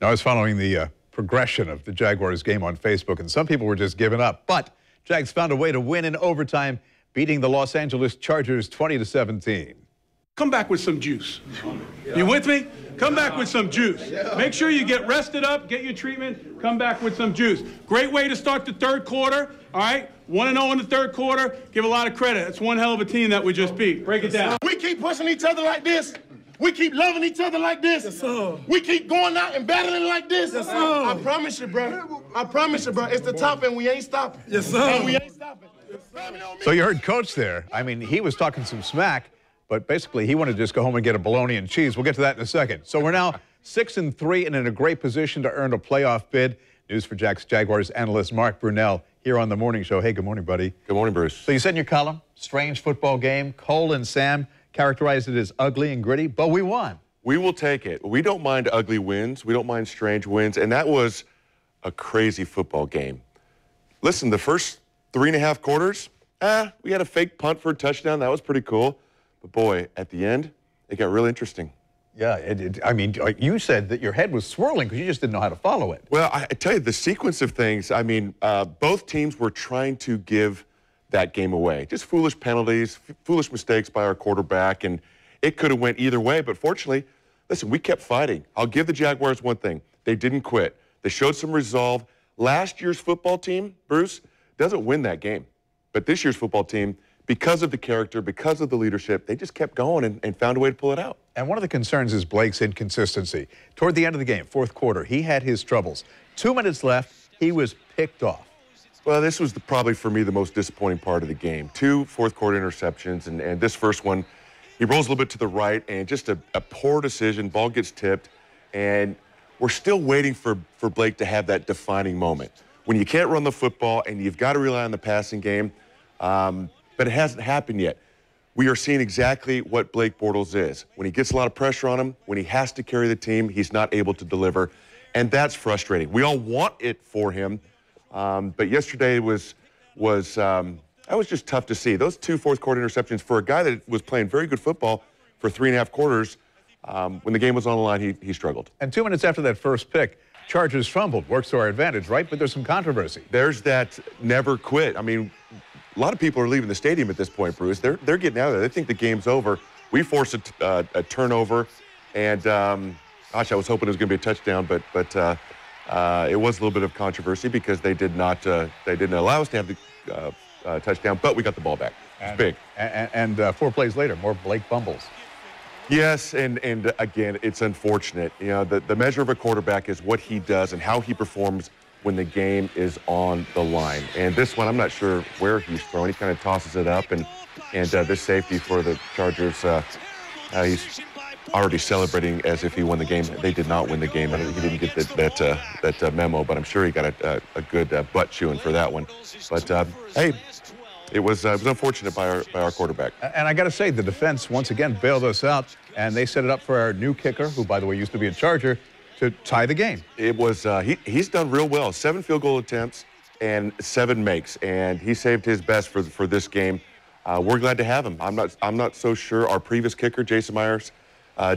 I was following the progression of the Jaguars game on Facebook, and some people were just giving up. But Jags found a way to win in overtime, beating the Los Angeles Chargers 20-17. Come back with some juice. You with me? Come back with some juice. Make sure you get rested up, get your treatment, come back with some juice. Great way to start the third quarter, all right? 1-0 in the third quarter. Give a lot of credit. It's one hell of a team that we just beat. Break it down. We keep pushing each other like this. We keep loving each other like this. Yes, sir. We keep going out and battling like this. Yes, sir. I promise you, bro. I promise you, bro. It's the top and we ain't stopping. Yes, sir. And we ain't stopping. So you heard Coach there. I mean, he was talking some smack, but basically he wanted to just go home and get a bologna and cheese. We'll get to that in a second. So we're now 6-3 and in a great position to earn a playoff bid. News for Jaguars analyst Mark Brunell here on The Morning Show. Hey, good morning, buddy. Good morning, Bruce. So you said in your column, strange football game. Cole and Sam characterized it as ugly and gritty, but we won. We will take it. We don't mind ugly wins. We don't mind strange wins. And that was a crazy football game. Listen, the first 3.5 quarters, we had a fake punt for a touchdown. That was pretty cool. But, boy, at the end, it got real interesting. Yeah, I mean, like you said that your head was swirling because you just didn't know how to follow it. Well, I tell you, the sequence of things, I mean, both teams were trying to give that game away. Just foolish penalties, foolish mistakes by our quarterback, and it could have went either way. But fortunately, listen, we kept fighting. I'll give the Jaguars one thing. They didn't quit. They showed some resolve. Last year's football team, Bruce, doesn't win that game. But this year's football team, because of the character, because of the leadership, they just kept going and found a way to pull it out. And one of the concerns is Blake's inconsistency. Toward the end of the game, fourth quarter, he had his troubles. 2 minutes left, he was picked off. Well, this was probably, for me, the most disappointing part of the game. 2 fourth-quarter interceptions, and this first one, he rolls a little bit to the right, and just a poor decision. Ball gets tipped, and we're still waiting for Blake to have that defining moment. When you can't run the football and you've got to rely on the passing game, but it hasn't happened yet. We are seeing exactly what Blake Bortles is. When he gets a lot of pressure on him, when he has to carry the team, he's not able to deliver, and that's frustrating. We all want it for him. But yesterday was just tough to see. Those 2 fourth-quarter interceptions for a guy that was playing very good football for 3.5 quarters, when the game was on the line, he struggled. And 2 minutes after that first pick, Chargers fumbled. Works to our advantage, right? But there's some controversy. There's that never quit. I mean, a lot of people are leaving the stadium at this point, Bruce. They're getting out of there. They think the game's over. We forced a turnover, and gosh, I was hoping it was going to be a touchdown, but it was a little bit of controversy because they didn't allow us to have the touchdown, but we got the ball back. It's big. And 4 plays later, more Blake fumbles. Yes, and again, it's unfortunate. You know, the measure of a quarterback is what he does and how he performs when the game is on the line. And this one, I'm not sure where he's throwing. He kind of tosses it up, and this safety for the Chargers, he's already celebrating as if he won the game. They did not win the game. He didn't get that memo, but I'm sure he got a good butt chewing for that one. But hey, it was unfortunate by our quarterback. And I got to say, the defense once again bailed us out, and they set it up for our new kicker, who by the way used to be a Charger, to tie the game. It was he's done real well. 7 field goal attempts and 7 makes, and he saved his best for this game. We're glad to have him. I'm not so sure our previous kicker, Jason Myers,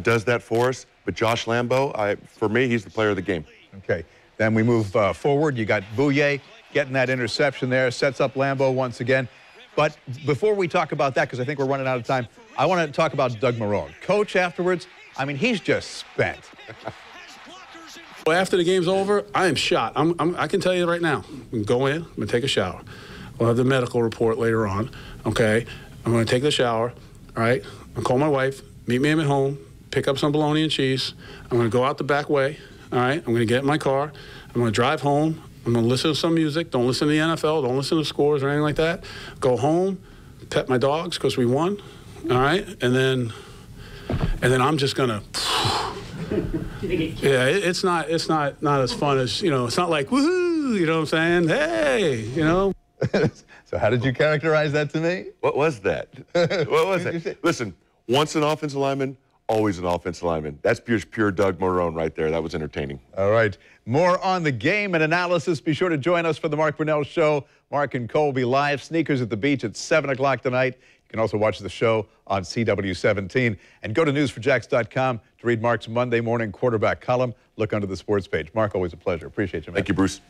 does that for us. But Josh Lambo, for me, he's the player of the game. Okay. Then we move forward. You got Bouye getting that interception there, sets up Lambo once again. But before we talk about that, because I think we're running out of time, I want to talk about Doug Marrone. Coach afterwards, I mean, he's just spent. Well, after the game's over, I am shot. I can tell you right now. I'm going to go in, I'm going to take a shower. We'll have the medical report later on, okay? I'm going to take the shower, all right? I'm going to call my wife, meet me at home, pick up some bologna and cheese. I'm going to go out the back way, all right? I'm going to get in my car. I'm going to drive home. I'm going to listen to some music. Don't listen to the NFL. Don't listen to scores or anything like that. Go home, pet my dogs because we won, all right? And then I'm just going to... Yeah, it's not as fun as, you know, it's not like, woohoo, you know what I'm saying? Hey, you know. So how did you characterize that to me? What was that? What was that? Listen, once an offensive lineman, always an offensive lineman. That's pure Doug Marrone right there. That was entertaining. All right. More on the game and analysis. Be sure to join us for the Mark Brunell Show. Mark and Cole will be live. Sneakers at the Beach at 7 o'clock tonight. You can also watch the show on CW17. And go to newsforjacks.com to read Mark's Monday morning quarterback column. Look under the sports page. Mark, always a pleasure. Appreciate you, man. Thank you, Bruce.